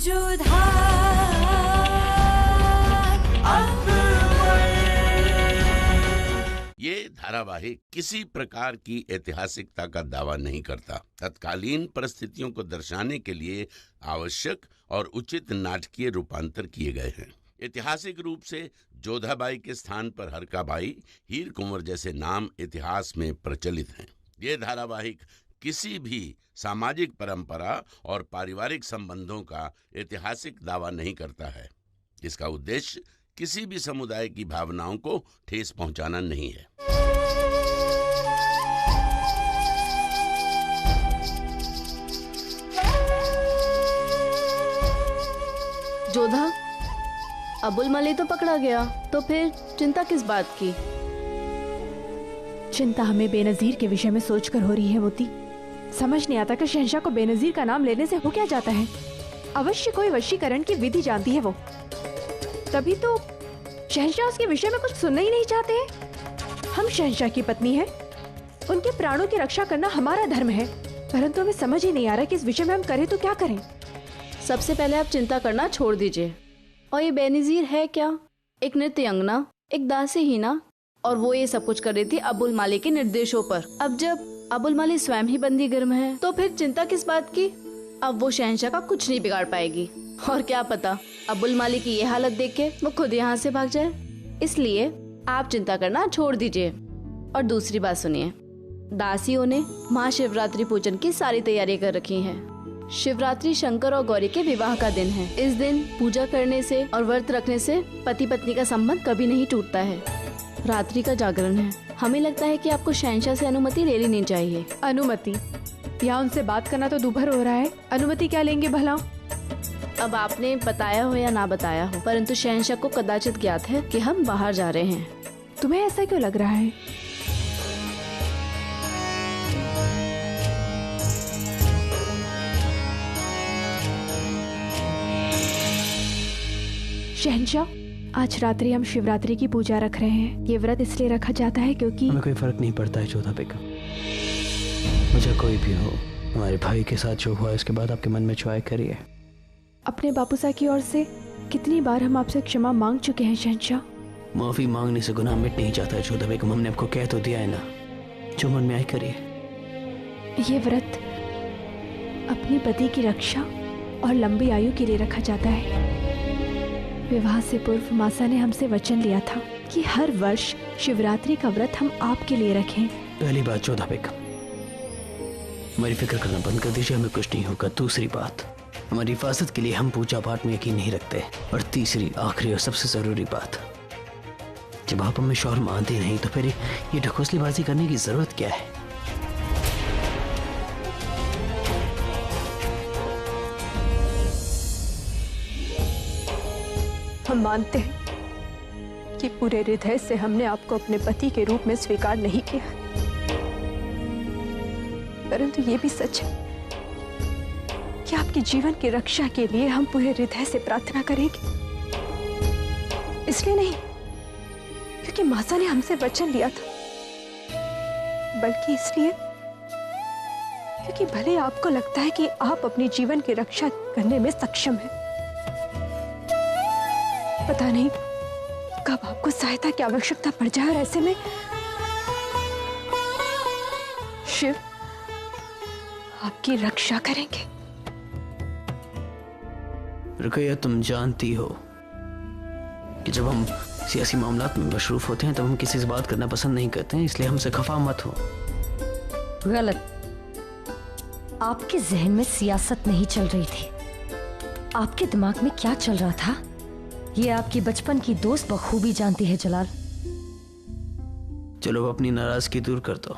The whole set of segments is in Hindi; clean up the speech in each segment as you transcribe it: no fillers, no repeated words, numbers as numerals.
ये धारावाहिक किसी प्रकार की ऐतिहासिकता का दावा नहीं करता। तत्कालीन परिस्थितियों को दर्शाने के लिए आवश्यक और उचित नाटकीय रूपांतर किए गए हैं। ऐतिहासिक रूप से जोधाबाई के स्थान पर हरकाबाई, हीर कुंवर जैसे नाम इतिहास में प्रचलित हैं। ये धारावाहिक किसी भी सामाजिक परंपरा और पारिवारिक संबंधों का ऐतिहासिक दावा नहीं करता है। इसका उद्देश्य किसी भी समुदाय की भावनाओं को ठेस पहुंचाना नहीं है। जोधा, अबुल मलिक तो पकड़ा गया, तो फिर चिंता किस बात की? चिंता हमें बेनजीर के विषय में सोचकर हो रही है मोती। समझ नहीं आता कि शहंशाह को बेनजीर का नाम लेने से हो क्या जाता है। अवश्य कोई वशीकरण की विधि जानती है वो, तभी तो शहंशाह उसके विषय में कुछ सुनना ही नहीं चाहते हैं। हम शहंशाह की पत्नी है, उनके प्राणों की रक्षा करना हमारा धर्म है, परंतु हमें समझ ही नहीं आ रहा कि इस विषय में हम करें तो क्या करें। सबसे पहले आप चिंता करना छोड़ दीजिए। और ये बेनजीर है क्या? एक नृत्यंगना, एक दासी ही ना, और वो ये सब कुछ कर रही थी अबुल मालिक के निर्देशों पर। अब जब अबुल मालिक स्वयं ही बंदी गर्म है, तो फिर चिंता किस बात की? अब वो शहंशाह का कुछ नहीं बिगाड़ पाएगी, और क्या पता अबुल मालिक की ये हालत देख के वो खुद यहाँ से भाग जाए। इसलिए आप चिंता करना छोड़ दीजिए। और दूसरी बात सुनिए, दासियों ने महाशिवरात्रि पूजन की सारी तैयारी कर रखी है। शिवरात्रि शंकर और गौरी के विवाह का दिन है। इस दिन पूजा करने से और व्रत रखने से पति पत्नी का संबंध कभी नहीं टूटता है। रात्रि का जागरण है। हमें लगता है कि आपको शहंशाह से अनुमति ले लेनी चाहिए। अनुमति? यहाँ उनसे बात करना तो दूभर हो रहा है, अनुमति क्या लेंगे भला? अब आपने बताया हो या ना बताया हो, परंतु शहंशाह को कदाचित ज्ञात है कि हम बाहर जा रहे हैं। तुम्हें ऐसा क्यों लग रहा है? शहंशाह, आज रात्रि हम शिवरात्रि की पूजा रख रहे हैं। ये व्रत इसलिए रखा जाता है क्योंकि हमें कोई फर्क नहीं पड़ता है जोधा बेगम, मुझे कोई भी हो। हमारे भाई के साथ जो हुआ इसके बाद आपके मन में जो आए करिए। अपने बापूसा की ओर से कितनी बार हम आपसे क्षमा मांग चुके हैं शहंशाह। माफी मांगने से गुनाह मिट नहीं जाता है जोधा बेगम, हमने आपको कह तो दिया है ना, जो मन में आए करिए। ये व्रत अपने पति की रक्षा और लंबी आयु के लिए रखा जाता है। विवाह से पूर्व मासा ने हमसे वचन लिया था कि हर वर्ष शिवरात्रि का व्रत हम आपके लिए रखें। पहली बात जोधा बेगम, हमारी फिक्र करना बंद कर दीजिए, हमें कुछ नहीं होगा। दूसरी बात, हमारी हिफाजत के लिए हम पूजा पाठ में यकीन नहीं रखते। और तीसरी, आखिरी और सबसे जरूरी बात, जब आप हमें शौहर मानते नहीं तो फिर ये ढकोसलेबाजी करने की जरूरत क्या है? हम मानते हैं कि पूरे हृदय से हमने आपको अपने पति के रूप में स्वीकार नहीं किया, परंतु ये भी सच है कि आपके जीवन की रक्षा के लिए हम पूरे हृदय से प्रार्थना करेंगे। इसलिए नहीं क्योंकि मासा ने हमसे वचन लिया था, बल्कि इसलिए क्योंकि भले आपको लगता है कि आप अपने जीवन की रक्षा करने में सक्षम हैं, पता नहीं कब आपको सहायता की आवश्यकता पड़ जाए, और ऐसे में शिव आपकी रक्षा करेंगे। रुकैया, तुम जानती हो कि जब हम सियासी मामलात में मशरूफ होते हैं तब हम किसी से बात करना पसंद नहीं करते हैं, इसलिए हमसे खफा मत हो। गलत। आपके जहन में सियासत नहीं चल रही थी। आपके दिमाग में क्या चल रहा था ये आपकी बचपन की दोस्त बखूबी जानती है जलाल। चलो अपनी नाराजगी दूर कर दो।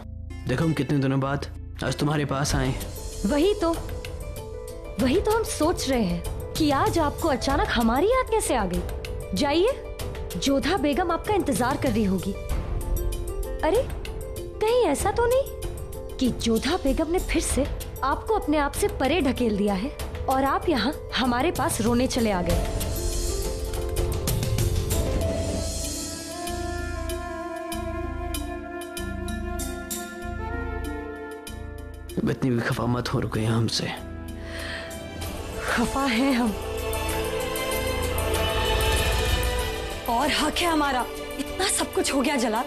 देखो हम कितने दिनों बाद आज तुम्हारे पास आए। वही तो हम सोच रहे हैं कि आज आपको अचानक हमारी याद कैसे आ गई। जाइए, जोधा बेगम आपका इंतजार कर रही होगी। अरे कहीं ऐसा तो नहीं कि जोधा बेगम ने फिर से आपको अपने आप से परे ढकेल दिया है और आप यहाँ हमारे पास रोने चले आ गए। इतनी भी खफा मत हो रुके हमसे। खफा हैं हम, और हक है हमारा। इतना सब कुछ हो गया जलाल,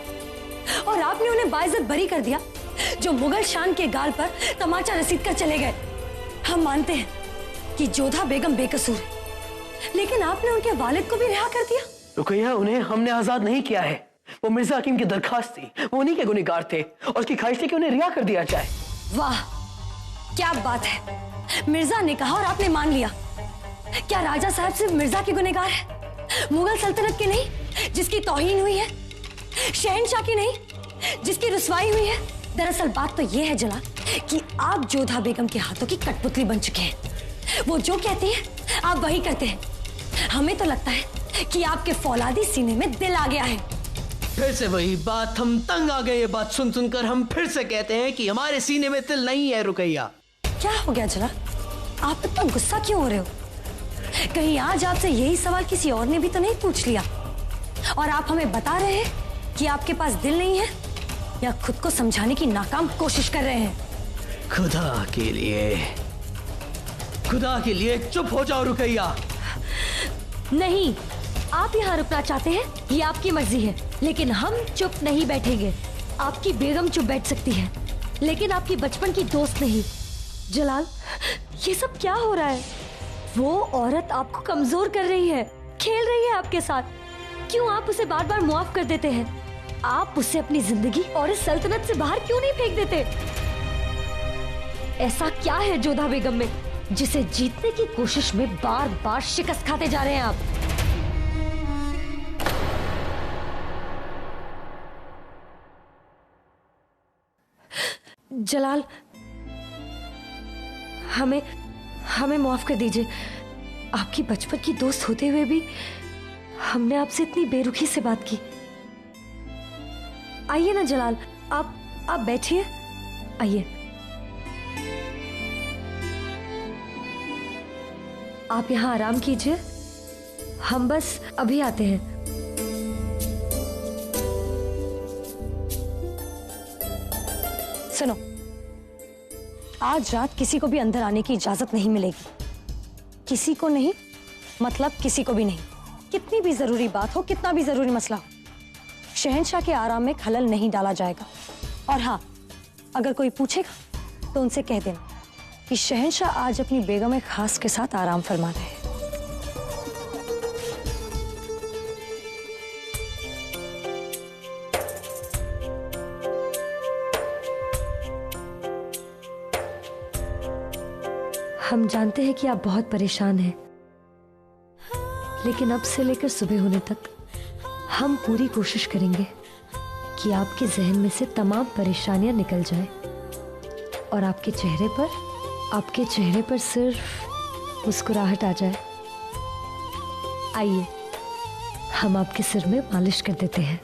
और आपने उन्हें बाइज्जत बरी कर दिया जो मुगल शान के गाल पर तमाचा रसीद कर चले गए। हम मानते हैं कि जोधा बेगम बेकसूर है, लेकिन आपने उनके वालिद को भी रिहा कर दिया। रुकैया, उन्हें हमने आजाद नहीं किया है। वो मिर्जा हकीम की दरखास्त थी, वो उन्हीं के गुनहगार थे और उसकी ख्वाहिश थी कि उन्हें रिहा कर दिया जाए। वाह, क्या बात है। मिर्जा ने कहा और आपने मान लिया। क्या राजा साहब सिर्फ मिर्जा के गुनहगार है, मुगल सल्तनत की नहीं जिसकी तौहीन हुई है, शहंशाह की नहीं जिसकी रुसवाई हुई है? दरअसल बात तो यह है जलाल कि आप जोधा बेगम के हाथों की कठपुतली बन चुके हैं। वो जो कहती है आप वही करते हैं। हमें तो लगता है कि आपके फौलादी सीने में दिल आ गया है। फिर से वही बात, हम तंग आ गए। ये बात सुन सुनकर हम फिर से कहते हैं कि हमारे सीने में दिल नहीं है। रुकैया, क्या हो गया जलाल, आप इतना गुस्सा क्यों हो रहे हो? कहीं आज आपसे यही सवाल किसी और ने भी तो नहीं पूछ लिया और आप हमें बता रहे हैं कि आपके पास दिल नहीं है, या खुद को समझाने की नाकाम कोशिश कर रहे हैं? खुदा के लिए चुप हो जाओ रुकैया। नहीं, आप यहाँ रुकना चाहते हैं, ये आपकी मर्जी है, लेकिन हम चुप नहीं बैठेंगे। आपकी बेगम चुप बैठ सकती है, लेकिन आपकी बचपन की दोस्त नहीं। जलाल, ये सब क्या हो रहा है? वो औरत आपको कमजोर कर रही है, खेल रही है आपके साथ। क्यों आप उसे बार बार मुआफ कर देते हैं? आप उसे अपनी जिंदगी और इस सल्तनत से बाहर क्यों नहीं फेंक देते? ऐसा क्या है जोधा बेगम में जिसे जीतने की कोशिश में बार बार शिकस्त खाते जा रहे हैं आप? जलाल, हमें माफ कर दीजिए। आपकी बचपन की दोस्त होते हुए भी हमने आपसे इतनी बेरुखी से बात की। आइए ना जलाल, आप बैठिए, आइए। आप यहाँ आराम कीजिए, हम बस अभी आते हैं। सुनो, आज रात किसी को भी अंदर आने की इजाजत नहीं मिलेगी। किसी को नहीं, मतलब किसी को भी नहीं। कितनी भी जरूरी बात हो, कितना भी जरूरी मसला हो, शहंशाह के आराम में खलल नहीं डाला जाएगा। और हाँ, अगर कोई पूछेगा तो उनसे कह देना कि शहंशाह आज अपनी बेगम खास के साथ आराम फरमा रहे हैं। हम जानते हैं कि आप बहुत परेशान हैं, लेकिन अब से लेकर सुबह होने तक हम पूरी कोशिश करेंगे कि आपके जहन में से तमाम परेशानियां निकल जाएं और आपके चेहरे पर सिर्फ मुस्कुराहट आ जाए। आइए, हम आपके सिर में मालिश कर देते हैं।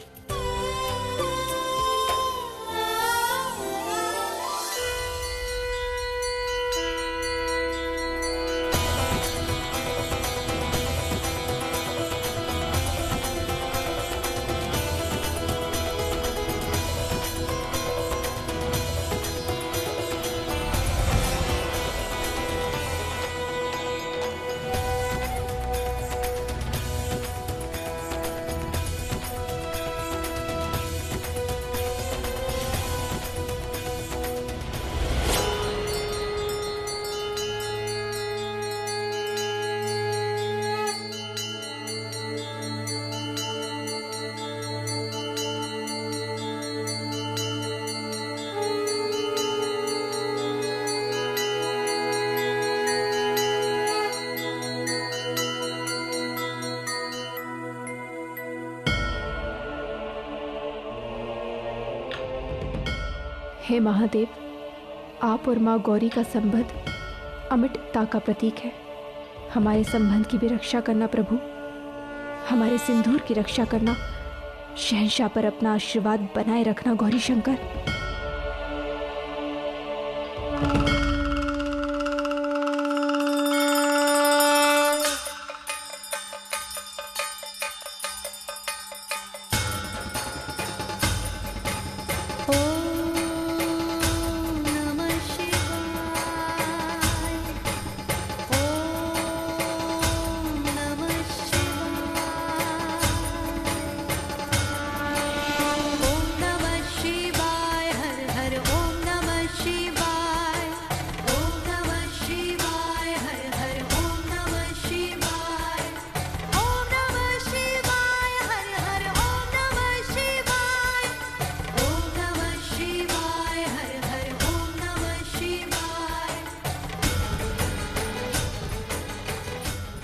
हे महादेव, आप और माँ गौरी का संबंध अमिटता का प्रतीक है। हमारे संबंध की भी रक्षा करना प्रभु, हमारे सिंदूर की रक्षा करना। शहंशाह पर अपना आशीर्वाद बनाए रखना गौरी शंकर।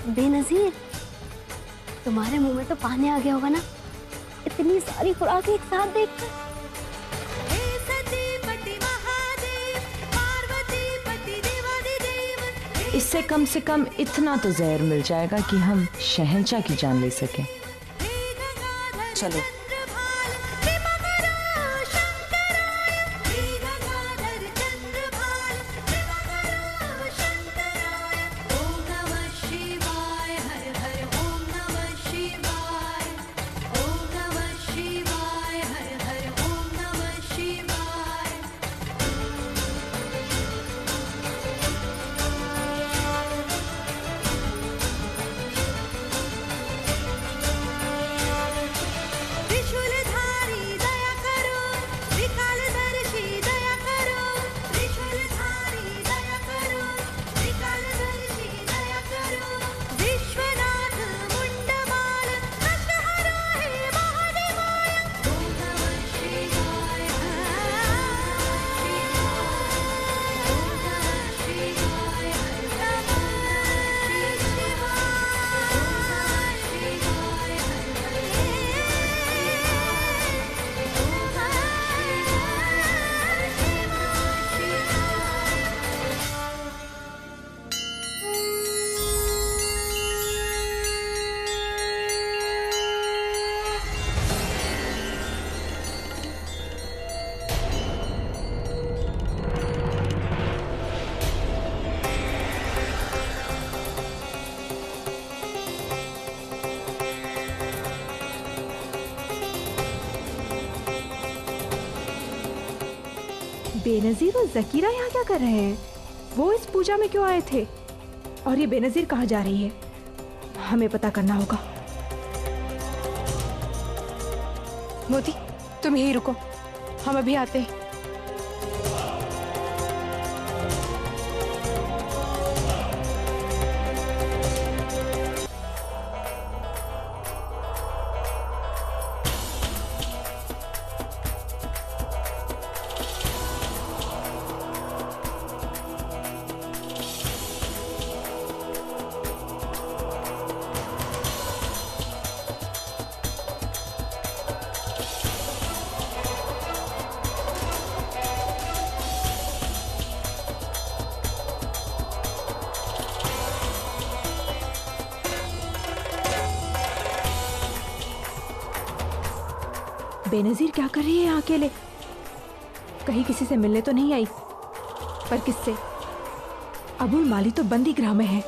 बेनजीर, तुम्हारे मुंह में तो पानी आ गया होगा ना, इतनी सारी खुराक एक साथ देखकर। इससे कम से कम इतना तो जहर मिल जाएगा कि हम शहंशाह की जान ले सकें। चलो। बेनजीर और जकीरा यहाँ क्या कर रहे हैं? वो इस पूजा में क्यों आए थे? और ये बेनजीर कहाँ जा रही है? हमें पता करना होगा। मोती, तुम यहीं रुको, हम अभी आते हैं। बेनजीर क्या कर रही है यहाँ अकेले? कहीं किसी से मिलने तो नहीं आई? पर किससे? अबुल माली तो बंदी गृह में है।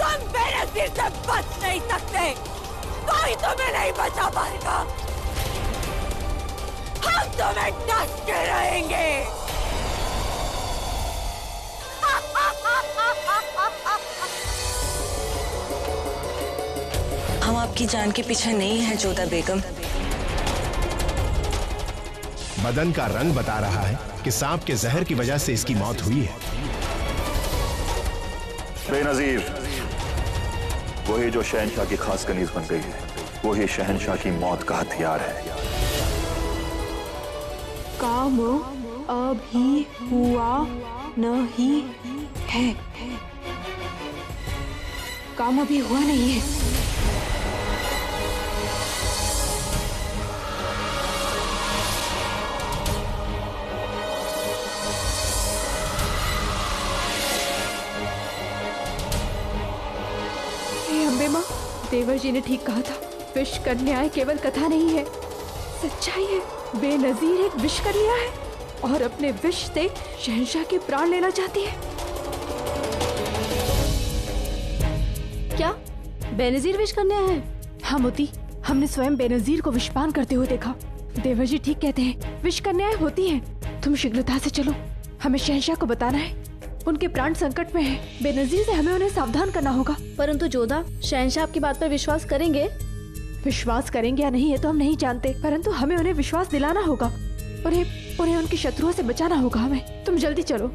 तुम बेनजीर से बच नहीं सकते, कोई तुम्हें नहीं बचा पाएगा। हम तुम्हें डस के रहेंगे। हम आपकी जान के पीछे नहीं हैं जोधा बेगम। बदन का रंग बता रहा है कि सांप के जहर की वजह से इसकी मौत हुई है। बेनजीर, वही जो शहनशाह की खास कनीज बन गई है, वही शहनशाह की मौत का हथियार है। काम अभी हुआ नहीं है। काम अभी हुआ नहीं है। अम्बे माँ, देवर जी ने ठीक कहा था, विश कर न्याय केवल कथा नहीं है, सच्चाई है। बेनजीर एक विश कर लिया है और अपने विश से शहंशाह के प्राण लेना चाहती है। क्या बेनजीर विश करने आया है? हाँ मोती, हमने स्वयं बेनजीर को विषपान करते हुए देखा। देवर जी ठीक कहते हैं, विष कन्याएं होती हैं। तुम शीघ्रता से चलो, हमें शहंशाह को बताना है। उनके प्राण संकट में है। बेनजीर से हमें उन्हें सावधान करना होगा। परंतु जोधा, शहंशाह आपकी बात पर विश्वास करेंगे? विश्वास करेंगे या नहीं ये तो हम नहीं जानते, परंतु हमें उन्हें विश्वास दिलाना होगा। उन्हें उनके शत्रुओं से बचाना होगा हमें। तुम जल्दी चलो।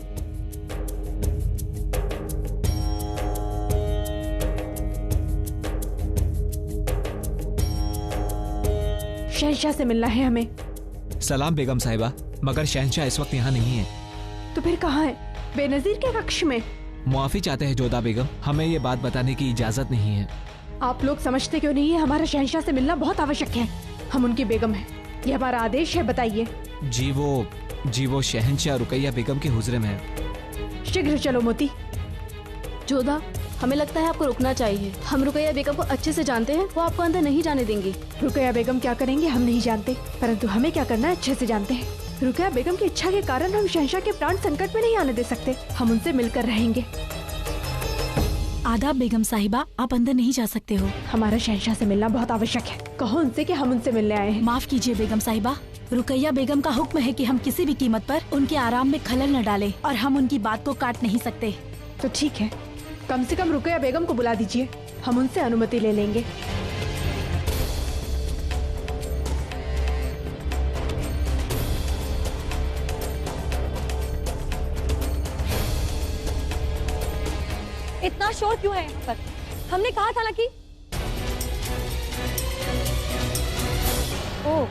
शहंशाह से मिलना है हमें। सलाम बेगम साहिबा, मगर शहंशाह इस वक्त यहाँ नहीं है। तो फिर कहाँ है? बेनजीर के कक्ष में। मुआफी चाहते हैं जोधा बेगम, हमें ये बात बताने की इजाजत नहीं है। आप लोग समझते क्यों नहीं है? हमारा शहंशाह से मिलना बहुत आवश्यक है। हम उनकी बेगम हैं, ये हमारा आदेश है। बताइए। जी वो शहंशाह रुकैया बेगम के हुजरे में है। शीघ्र चलो मोती। जोधा, हमें लगता है आपको रुकना चाहिए। हम रुकैया बेगम को अच्छे से जानते हैं, वो आपको अंदर नहीं जाने देंगी। रुकैया बेगम क्या करेंगे हम नहीं जानते, परंतु हमें क्या करना है अच्छे से जानते हैं। रुकैया बेगम की इच्छा के कारण हम शहंशाह के प्राण संकट में नहीं आने दे सकते। हम उनसे मिलकर रहेंगे। आदाब बेगम साहिबा, आप अंदर नहीं जा सकते हो। हमारा शहंशाह से मिलना बहुत आवश्यक है। कहो उनसे कि हम उनसे मिलने आए हैं। माफ कीजिए बेगम साहिबा, रुकैया बेगम का हुक्म है कि हम किसी भी कीमत पर उनके आराम में खलल न डालें और हम उनकी बात को काट नहीं सकते। तो ठीक है, कम से कम रुकैया बेगम को बुला दीजिए, हम उनसे अनुमति ले लेंगे। इतना शोर क्यों है यहाँ पर? हमने कहा था ना कि ओह,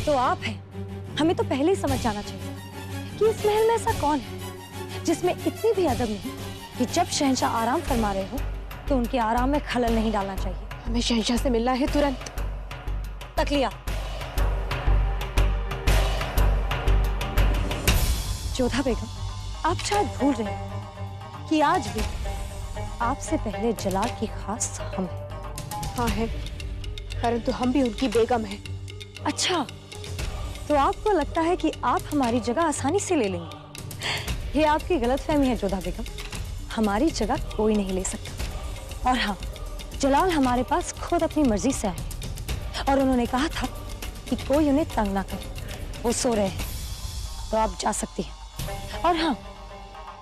तो आप हैं। हमें तो पहले ही समझ जाना चाहिए कि इस महल में ऐसा कौन है जिसमें इतनी भी अदब नहीं कि जब शहंशाह आराम फरमा रहे हो तो उनके आराम में खलल नहीं डालना चाहिए। हमें शहंशाह से मिलना है तुरंत। तकलिया। जोधा बेगम, आप शायद भूल रहे हैं कि आज भी आपसे पहले जलाल की खास हम हैं। हाँ है, परंतु हम भी उनकी बेगम हैं। अच्छा, तो आपको लगता है कि आप हमारी जगह आसानी से ले लेंगे? ये आपकी गलतफहमी है जोधा बेगम। हमारी जगह कोई नहीं ले सकता। और हाँ, जलाल हमारे पास खुद अपनी मर्जी से आए और उन्होंने कहा था कि कोई उन्हें तंग ना करे। वो सो रहे हैं, तो आप जा सकती हैं। और हाँ,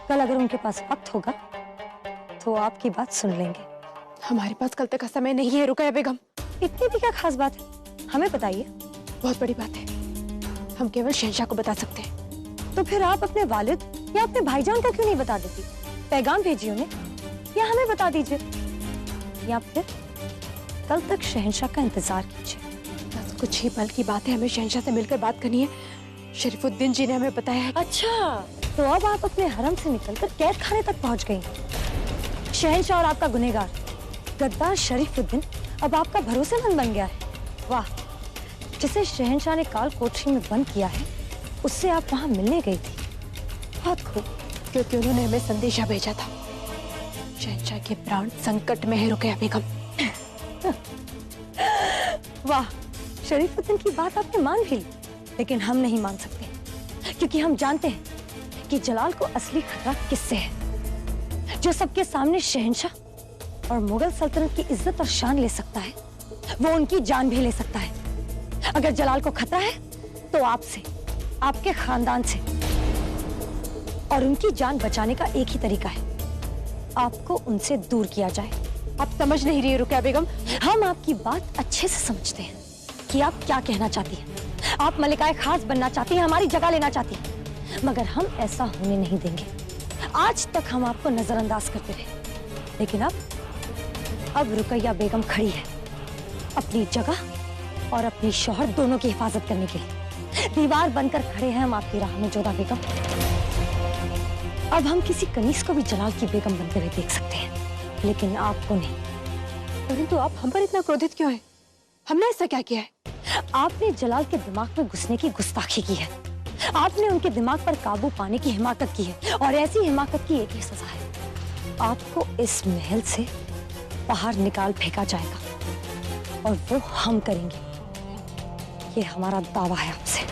कल अगर उनके पास वक्त होगा तो आपकी बात सुन लेंगे। हमारे पास कल तक का समय नहीं है रुकैया बेगम। इतनी भी क्या खास बात है, हमें बताइए। बहुत बड़ी बात है, हम केवल शहंशाह को बता सकते हैं। तो फिर आप अपने वालिद या अपने भाईजान का क्यों नहीं बता देती? पैगाम भेजिए उन्हें या हमें बता दीजिए, या फिर कल तक शहंशाह का इंतजार कीजिए। बस कुछ ही पल की बात है, हमें शहंशाह से मिलकर बात करनी है। शरीफुद्दीन जी ने हमें बताया है। अच्छा, तो अब आप अपने हरम से निकलकर कैद खाने तक पहुंच गई। शहंशाह और आपका गुनहगार गद्दार शरीफुद्दीन अब आपका भरोसेमंद बन गया है। वाह, जिसे शहंशाह ने काल कोठरी में बंद किया है उससे आप वहां मिलने गई थी। बहुत खूब, क्योंकि उन्होंने हमें संदेशा भेजा था। शहंशाह के प्राण संकट में है रुकैया बेगम। वाह, शरीफुद्दीन की बात आपने मान भी ली, लेकिन हम नहीं मान सकते, क्योंकि हम जानते हैं कि जलाल को असली खतरा किससे है, जो सबके सामने शहंशाह और मुगल सल्तनत की इज्जत और शान ले सकता है, वो उनकी जान भी ले सकता है। अगर जलाल को खतरा है तो आपसे, आपके खानदान से, और उनकी जान बचाने का एक ही तरीका है, आपको उनसे दूर किया जाए। आप समझ नहीं रही रुकैया बेगम। हम आपकी बात अच्छे से समझते हैं कि आप क्या कहना चाहती हैं। आप मलिकाए खास बनना चाहती हैं, हमारी जगह लेना चाहती हैं, मगर हम ऐसा होने नहीं देंगे। आज तक हम आपको नजरअंदाज करते रहे, लेकिन अब रुकैया बेगम खड़ी है अपनी जगह और अपनी शौहर दोनों की हिफाजत करने के लिए। दीवार बनकर खड़े हैं हम आपकी राह में जोधा बेगम। अब हम किसी कनीज को भी जलाल की बेगम बनते हुए देख सकते हैं, लेकिन आपको नहीं। परंतु आप हम पर इतना क्रोधित क्यों हैं? हमने ऐसा क्या किया है? आपने जलाल के दिमाग में घुसने की गुस्ताखी की है। आपने उनके दिमाग पर काबू पाने की हिमाकत की है, और ऐसी हिमाकत की एक ही सजा है, आपको इस महल से बाहर निकाल फेंका जाएगा, और वो हम करेंगे। ये हमारा दावा है आपसे।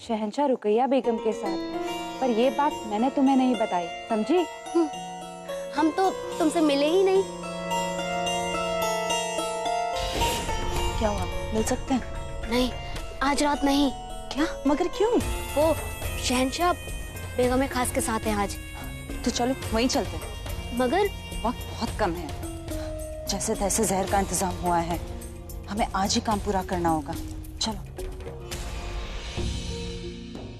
शहंशाह रुकैया बेगम के साथ है, पर ये बात मैंने तुम्हें नहीं बताई, समझी? हम तो तुमसे मिले ही नहीं। क्या हुआ, मिल सकते हैं? नहीं, आज रात नहीं। क्या? मगर क्यों? वो शहंशाह बेगम खास के साथ है आज। तो चलो वहीं चलते हैं। मगर वक्त बहुत कम है, जैसे तैसे जहर का इंतजाम हुआ है, हमें आज ही काम पूरा करना होगा। चलो।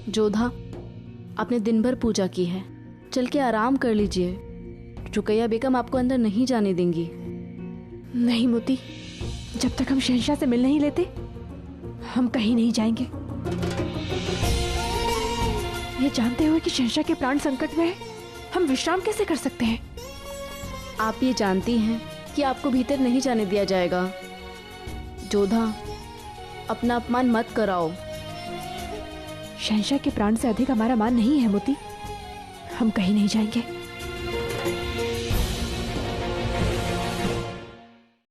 जोधा, आपने दिन भर पूजा की है, चल के आराम कर लीजिए। रुकैया बेगम आपको अंदर नहीं जाने देंगी। नहीं मोती, जब तक हम शहंशाह से मिल नहीं लेते हम कहीं नहीं जाएंगे। ये जानते हुए कि शहंशाह के प्राण संकट में है, हम विश्राम कैसे कर सकते हैं? आप ये जानती हैं कि आपको भीतर नहीं जाने दिया जाएगा। जोधा, अपना अपमान मत कराओ। शहंशाह के प्राण से अधिक हमारा मान नहीं है मोती, हम कहीं नहीं जाएंगे।